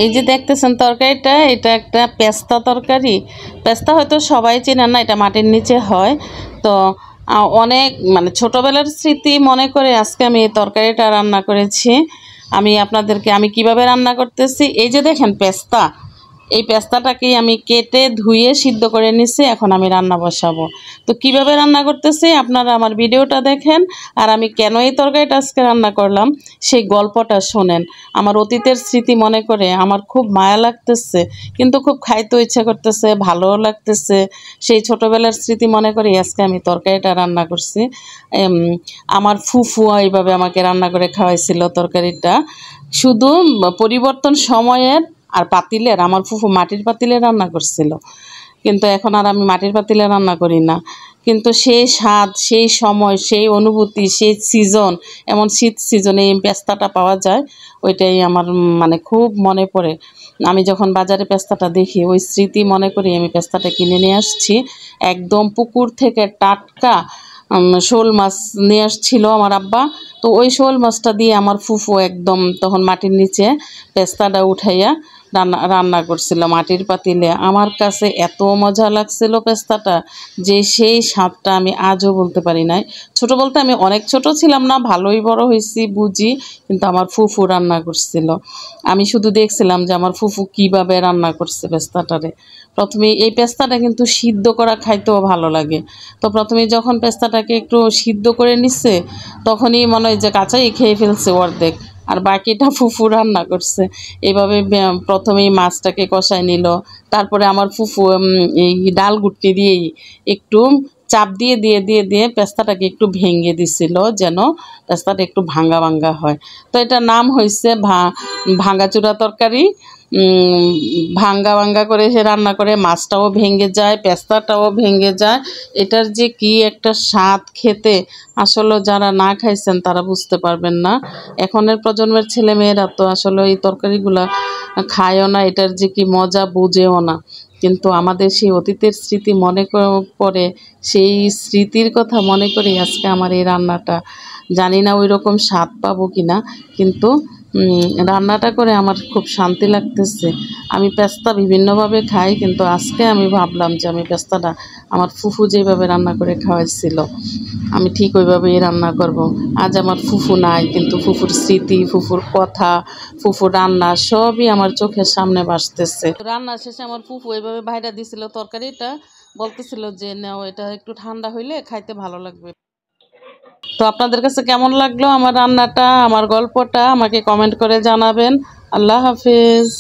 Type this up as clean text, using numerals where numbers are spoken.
এই যে দেখতেছেন তরকারিটা, এটা একটা পেস্তা তরকারি। পেস্তা হয়তো সবাই চেনেন না, এটা মাটির নিচে হয়। তো অনেক মানে ছোটোবেলার স্মৃতি মনে করে আজকে আমি এই তরকারিটা রান্না করেছি। আমি কিভাবে রান্না করতেছি, এই যে দেখেন পেস্তা, এই পেস্তাটাকেই আমি কেটে ধুয়ে সিদ্ধ করে নিছি। এখন আমি রান্না বসাবো। তো কিভাবে রান্না করতেছি আপনারা আমার ভিডিওটা দেখেন, আর আমি কেন এই তরকারিটা আজকে রান্না করলাম সেই গল্পটা শোনেন। আমার অতীতের স্মৃতি মনে করে আমার খুব মায়া লাগতেছে, কিন্তু খুব খাইতে ইচ্ছা করতেছে, ভালোও লাগতেছে। সেই ছোটোবেলার স্মৃতি মনে করে আজকে আমি তরকারিটা রান্না করছি। আমার ফুফু এইভাবে আমাকে রান্না করে খাওয়াইছিল তরকারিটা। শুধু পরিবর্তন সময়ের আর পাতিলের, আমার ফুফু মাটির পাতিলে রান্না করছিল, কিন্তু এখন আর আমি মাটির পাতিলে রান্না করি না। কিন্তু সেই স্বাদ, সেই সময়, সেই অনুভূতি, সেই সিজন, এমন শীত সিজনে এই পেস্তাটা পাওয়া যায়, ওইটাই আমার মানে খুব মনে পড়ে। আমি যখন বাজারে পেস্তাটা দেখি ওই স্মৃতি মনে করি আমি পেস্তাটা কিনে নিয়ে আসছি। একদম পুকুর থেকে টাটকা শোল মাছ নিয়ে আসছিল আমার আব্বা। তো ওই শোল মাছটা দিয়ে আমার ফুফু একদম তখন মাটির নিচে পেস্তাটা উঠাইয়া রান্না করছিল মাটির পাতিলে। আমার কাছে এত মজা লাগছিল পেস্তাটা, যে সেই স্বাদটা আমি আজও বলতে পারি নাই। ছোট বলতে আমি অনেক ছোট ছিলাম না, ভালোই বড় হয়েছি বুঝি, কিন্তু আমার ফুফু রান্না করছিল। আমি শুধু দেখছিলাম যে আমার ফুফু কিভাবে রান্না করছে পেস্তাটারে। প্রথমে এই পেস্তাটা কিন্তু সিদ্ধ করা খাইতেও ভালো লাগে। তো প্রথমে যখন পেস্তাটাকে একটু সিদ্ধ করে নিচ্ছে, তখনই মনে হয় যে কাঁচাই খেয়ে ফেলছে অর্ধেক, আর বাকিটা ফুফু রান্না করছে। এইভাবে প্রথমেই মাছটাকে কষায় নিল, তারপরে আমার ফুফু এই ডাল ঘুটনি দিয়েই একটু চাপ দিয়ে দিয়ে দিয়ে দিয়ে পেস্তাটাকে একটু ভেঙে দিছিল, যেন পেস্তাটা একটু ভাঙ্গা ভাঙ্গা হয়। তো এটা নাম হয়েছে ভাঙ্গাচুরা তরকারি। ভাঙ্গা ভাঙ্গা করে সে রান্না করে, মাছটাও ভেঙে যায়, পেস্তাটাও ভেঙে যায়। এটার যে কি একটা স্বাদ খেতে, আসলে যারা না খাইছেন তারা বুঝতে পারবেন না। এখনের প্রজন্মের ছেলে মেয়েরা তো আসলে এই তরকারিগুলা খায়ও না, এটার যে কি মজা বুঝেও না। কিন্তু আমাদের সেই অতীতের স্মৃতি মনে পড়ে, সেই স্মৃতির কথা মনে করি আজকে আমার এই রান্নাটা। জানি না ওই রকম স্বাদ পাবো কি না, কিন্তু রান্নাটা করে আমার খুব শান্তি লাগতেছে। আমি পেস্তা বিভিন্নভাবে খাই, কিন্তু আজকে আমি ভাবলাম যে আমি পেস্তাটা আমার ফুফু যেভাবে রান্না করে খাওয়াইছিল, আমি ঠিক ওইভাবেই রান্না করব। আজ আমার ফুফু নাই, কিন্তু ফুফুর স্মৃতি, ফুফুর কথা, ফুফুর রান্না সবই আমার চোখের সামনে ভাসতেছে। রান্না শেষে আমার ফুফু এইভাবে বাইরে দিছিল তরকারিটা, বলতেছিল যে নাও, এটা একটু ঠান্ডা হইলে খাইতে ভালো লাগবে। তো আপনাদের কাছে কেমন লাগলো আমার রান্নাটা, আমার গল্পটা, আমাকে কমেন্ট করে জানাবেন। আল্লাহ হাফিজ।